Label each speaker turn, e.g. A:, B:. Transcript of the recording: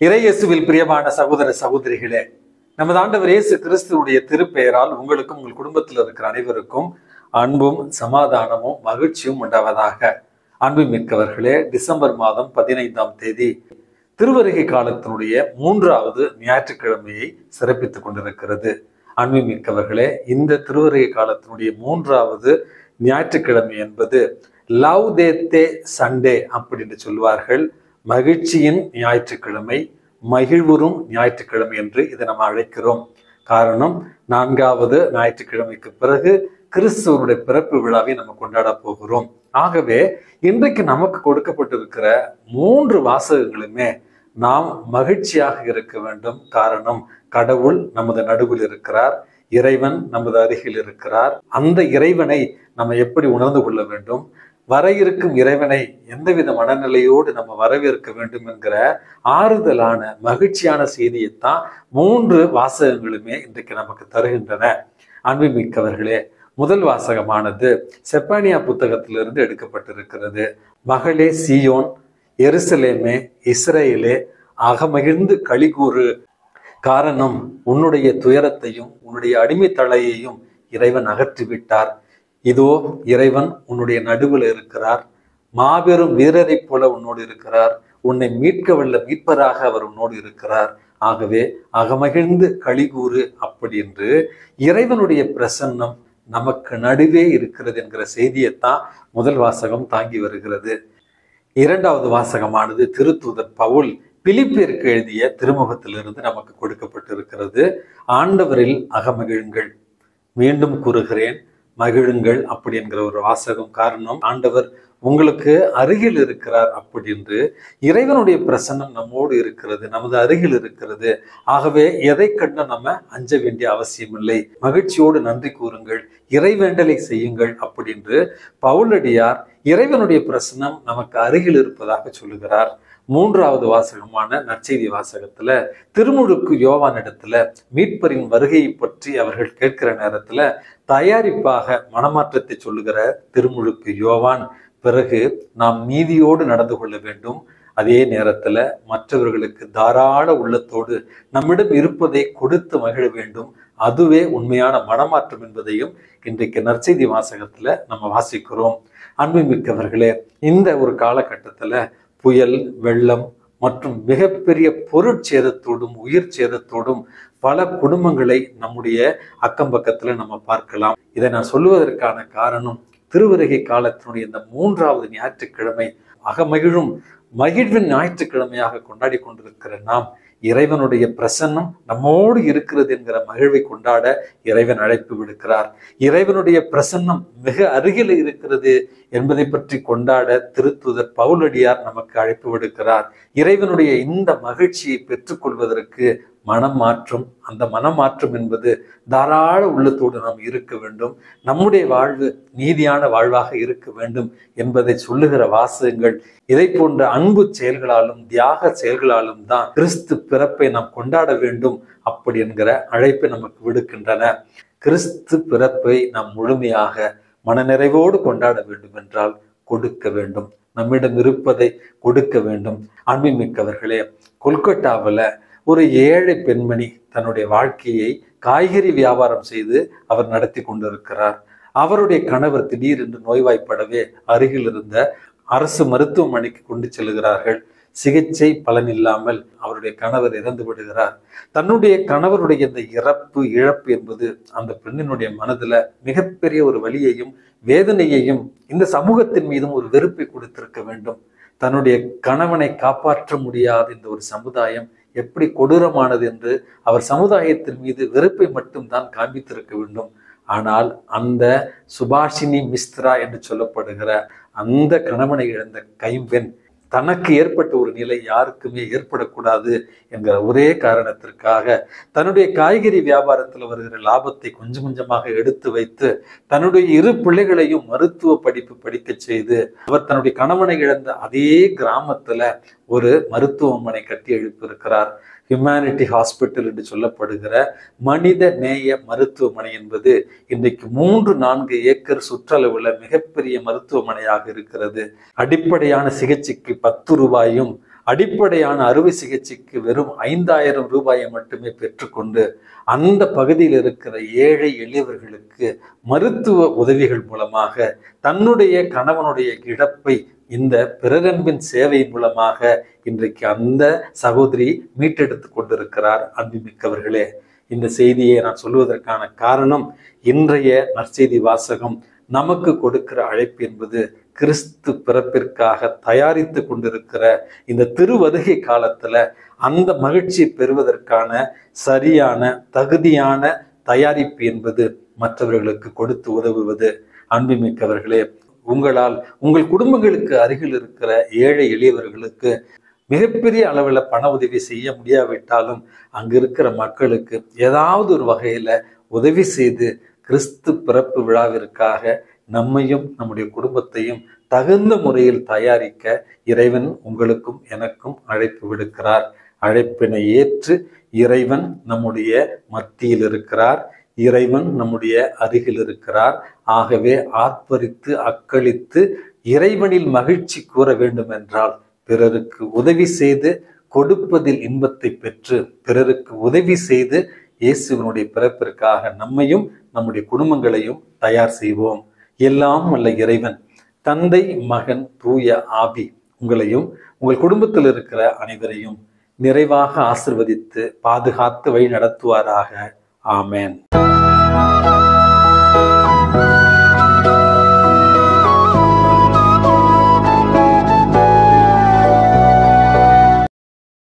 A: இறையேசுவில் பிரியமான சகோதர சகோதரிகளே, நமது ஆண்டவர் இயேசு கிறிஸ்துவுடைய திருப்பெயரால் உங்களுக்கும் உங்கள் குடும்பத்தில் இருக்கிற அனைவருக்கும் அன்பும் சமாதானமும் மகிழ்ச்சியும் உண்டாவதாக. அன்பு மிக்கவர்களே, டிசம்பர் மாதம் 15ஆம் தேதி திருவருகை காலத்தினுடைய 3வது ஞாயிற்றுக்கிழமையை சிறப்பித்துக் கொண்டிருக்கிறது. அன்பு மிக்கவர்களே, இந்த திருவருகை காலத்தினுடைய 3வது ஞாயிற்றுக்கிழமை என்பது லவ்தேத்தே சண்டே அப்படின்னு சொல்வார்கள். மகிழ்ச்சியின் ஞாயிற்றுக்கிழமை, மகிழ்வுறும் ஞாயிற்றுக்கிழமை என்று இதை நம்ம அழைக்கிறோம். காரணம், 4வது ஞாயிற்றுக்கிழமைக்கு பிறகு கிறிஸ்துவனுடைய பிறப்பு விழாவை நம்ம கொண்டாட போகிறோம். ஆகவே இன்றைக்கு நமக்கு கொடுக்கப்பட்டிருக்கிற 3 வாசகங்களுமே நாம் மகிழ்ச்சியாக இருக்க வேண்டும். காரணம், கடவுள் நமது நடுவில் இருக்கிறார், இறைவன் நமது அருகில் இருக்கிறார். அந்த இறைவனை நம்ம எப்படி உணர்ந்து கொள்ள வேண்டும், வர இருக்கும் இறைவனை எந்தவித மனநிலையோடு நம்ம வரவேற்க வேண்டும் என்கிற ஆறுதலான மகிழ்ச்சியான செய்தியைத்தான் 3 வாசகங்களுமே இன்றைக்கு நமக்கு தருகின்றன. அன்புமிக்கவர்களே, முதல் வாசகமானது செப்பனியா புத்தகத்திலிருந்து எடுக்கப்பட்டிருக்கிறது. மகளே சீயோன், எருசலேமே, இஸ்ரேலே, அகமகிழ்ந்து களிகூறு. காரணம், உன்னுடைய துயரத்தையும் உன்னுடைய அடிமை தலையையும் இறைவன் அகற்றிவிட்டார். இதோ இறைவன் உன்னுடைய நடுவில் இருக்கிறார், மாபெரும் வீரரை போல உன்னோடு இருக்கிறார், உன்னை மீட்க வல்ல மீட்பராக அவர் உன்னோடு இருக்கிறார். ஆகவே அகமகிழ்ந்து களிகூறு அப்படி என்று இறைவனுடைய பிரசன்னம் நமக்கு நடுவே இருக்கிறது என்கிற செய்தியைத்தான் முதல் வாசகம் தாங்கி வருகிறது. 2வது வாசகமானது திருத்தூதர் பவுல் பிலிப்பியருக்கு எழுதிய திருமுகத்திலிருந்து நமக்கு கொடுக்கப்பட்டிருக்கிறது. ஆண்டவரில் அகமகிழுங்கள், மீண்டும் கூறுகிறேன் மகிழுங்கள் அப்படி என்கிற ஒரு வாசகம். காரணம், ஆண்டவர் உங்களுக்கு அருகில் இருக்கிறார் அப்படி என்று இறைவனுடைய பிரசன்னம் நம்மோடு இருக்கிறது, நமது அருகில் இருக்கிறது. ஆகவே எதை கண்டு நம்ம அஞ்ச வேண்டிய அவசியம் இல்லை. மகிழ்ச்சியோடு நன்றி கூறுங்கள், இறைவேண்டலை செய்யுங்கள் அப்படி என்று பவுலடியார் இறைவனுடைய பிரசன்னம் நமக்கு அருகில் இருப்பதாக சொல்லுகிறார். 3வது வாசகமான நற்செய்தி வாசகத்துல திருமுழுக்கு யோவான் இடத்துல மீட்பரின் வருகையை பற்றி அவர்கள் கேட்கிற நேரத்துல தயாரிப்பாக மனமாற்றத்தை சொல்லுகிற திருமுழுக்கு யோவான், பிறகு நாம் நீதியோடு நடந்து கொள்ள வேண்டும், அதே நேரத்துல மற்றவர்களுக்கு தாராள உள்ளத்தோடு நம்மிடம் இருப்பதை கொடுத்து மகிழ வேண்டும், அதுவே உண்மையான மனமாற்றம் என்பதையும் இன்றைக்கு நற்செய்தி வாசகத்துல நம்ம வாசிக்கிறோம். அன்புமிக்கவர்களே, இந்த ஒரு காலகட்டத்துல புயல், வெள்ளம் மற்றும் மிகப்பெரிய பொருட்சேதத்தோடும் உயிர் சேதத்தோடும் பல குடும்பங்களை நம்முடைய அக்கம் பக்கத்துல நம்ம பார்க்கலாம். இதை நான் சொல்லுவதற்கான காரணம், திருவருகை காலத்தினுடைய இந்த 3வது ஞாயிற்றுக்கிழமை அகமகிழும் மகிழ்வின் ஞாயிற்றுக்கிழமையாக கொண்டாடி கொண்டிருக்கிற நாம் இறைவனுடைய பிரசன்னம் நம்மோடு இருக்கிறது என்கிற மகிழ்வை கொண்டாட இறைவன் அழைப்பு விடுக்கிறார். இறைவனுடைய பிரசன்னம் மிக அருகில் இருக்கிறது என்பதை பற்றி கொண்டாட திருத்தூதர் பவுலடியார் நமக்கு அழைப்பு விடுக்கிறார். இறைவனுடைய இந்த மகிழ்ச்சியை பெற்றுக்கொள்வதற்கு மனம் மாற்றம், அந்த மனமாற்றம் என்பது தாராள உள்ளத்தோடு நாம் இருக்க வேண்டும், நம்முடைய வாழ்வு நீதியான வாழ்வாக இருக்க வேண்டும் என்பதை சொல்லுகிற வாசகங்கள். இதை போன்ற அன்பு செயல்களாலும் தியாக செயல்களாலும் தான் கிறிஸ்து பிறப்பை நாம் கொண்டாட வேண்டும் அப்படி என்கிற அழைப்பை நமக்கு விடுக்கின்றன. கிறிஸ்து பிறப்பை நாம் முழுமையாக மனநிறைவோடு கொண்டாட வேண்டும் என்றால் கொடுக்க வேண்டும், நம்மிடம் இருப்பதை கொடுக்க வேண்டும். அன்புமிக்கவர்களே, கொல்கட்டாவில் ஒரு ஏழை பெண்மணி தன்னுடைய வாழ்க்கையை காய்கறி வியாபாரம் செய்து அவர் நடத்தி கொண்டிருக்கிறார். அவருடைய கணவர் திடீரென்று நோய்வாய்ப்படவே அருகில் இருந்த அரசு மருத்துவமனைக்கு கொண்டு செல்கிறார்கள். சிகிச்சை பலனில்லாமல் அவருடைய கணவர் இறந்து விடுகிறார். தன்னுடைய கணவருடைய இந்த இழப்பு என்பது அந்த பெண்ணினுடைய மனதுல மிகப்பெரிய ஒரு வலியையும் வேதனையையும் இந்த சமூகத்தின் மீதும் ஒரு வெறுப்பை கொடுத்திருக்க வேண்டும். தன்னுடைய கணவனை காப்பாற்ற முடியாத இந்த ஒரு சமுதாயம் எப்படி கொடூரமானது என்று அவர் சமுதாயத்தின் மீது வெறுப்பை மட்டும்தான் காண்பித்திருக்க வேண்டும். ஆனால் அந்த சுபாஷினி மிஸ்ரா என்று சொல்லப்படுகிற அந்த கணவனை இழந்த கைம்பெண் தனக்கு ஏற்பட்ட ஒரு நிலை யாருக்குமே ஏற்படக்கூடாது என்கிற ஒரே காரணத்திற்காக தன்னுடைய காய்கறி வியாபாரத்தில் வருகிற லாபத்தை கொஞ்சம் கொஞ்சமாக எடுத்து வைத்து தன்னுடைய 2 பிள்ளைகளையும் மருத்துவ படிப்பு படிக்க செய்து அவர் தன்னுடைய கணவனை இழந்த அதே கிராமத்துல ஒரு மருத்துவமனை கட்டி எழுப்பியிருக்கிறார். ஹியூமனிட்டி ஹாஸ்பிட்டல் என்று சொல்லப்படுகிற மனித நேய மருத்துவமனை என்பது இன்றைக்கு 3-4 ஏக்கர் சுற்றளவுல மிகப்பெரிய மருத்துவமனையாக இருக்கிறது. அடிப்படையான சிகிச்சைக்கு 10 ரூபாயும் அடிப்படையான அறுவை சிகிச்சைக்கு வெறும் 5000 ரூபாயை மட்டுமே பெற்றுக்கொண்டு அந்த பகுதியில் இருக்கிற ஏழை எளியவர்களுக்கு மருத்துவ உதவிகள் மூலமாக தன்னுடைய கணவனுடைய இழப்பை இந்த பிறரன்பின் சேவை மூலமாக இன்றைக்கு அந்த சகோதரி மீட்டெடுத்து கொண்டிருக்கிறார். அன்புமிக்கவர்களே, இந்த செய்தியை நான் சொல்வதற்கான காரணம், இன்றைய நற்செய்தி வாசகம் நமக்கு கொடுக்கிற அழைப்பு என்பது கிறிஸ்து பிறப்பிற்காக தயாரித்து கொண்டிருக்கிற இந்த திருவதுகை காலத்துல அந்த மகிழ்ச்சியை பெறுவதற்கான சரியான தகுதியான தயாரிப்பு என்பது மற்றவர்களுக்கு கொடுத்து உதவுவது. அன்புமிக்கவர்களே, உங்களால் உங்கள் குடும்பங்களுக்கு அருகில் இருக்கிற ஏழை எளியவர்களுக்கு மிகப்பெரிய அளவில் பண உதவி செய்ய முடியாவிட்டாலும் அங்கு இருக்கிற மக்களுக்கு ஏதாவது ஒரு வகையில உதவி செய்து கிறிஸ்து பிறப்பு விழாவிற்காக நம்மையும் நம்முடைய குடும்பத்தையும் தகுந்த முறையில் தயாரிக்க இறைவன் உங்களுக்கும் எனக்கும் அழைப்பு விடுக்கிறார். அழைப்பினை ஏற்று இறைவன் நம்முடைய மத்தியில் இருக்கிறார், இறைவன் நம்முடைய அருகில் இருக்கிறார். ஆகவே ஆர்ப்பரித்து அக்களித்து இறைவனில் மகிழ்ச்சி கூற வேண்டும் என்றால் பிறருக்கு உதவி செய்து கொடுப்பதில் இன்பத்தை பெற்று பிறருக்கு உதவி செய்து இயேசுவினுடைய பிறப்பிற்காக நம்மையும் நம்முடைய குடும்பங்களையும் தயார் செய்வோம். எல்லாம் வல்ல இறைவன் தந்தை, மகன், தூய ஆவி உங்களையும் உங்கள் குடும்பத்தில் இருக்கிற அனைவரையும் நிறைவாக ஆசிர்வதித்து பாதுகாத்து வழி நடத்துவாராக. ஆமேன்.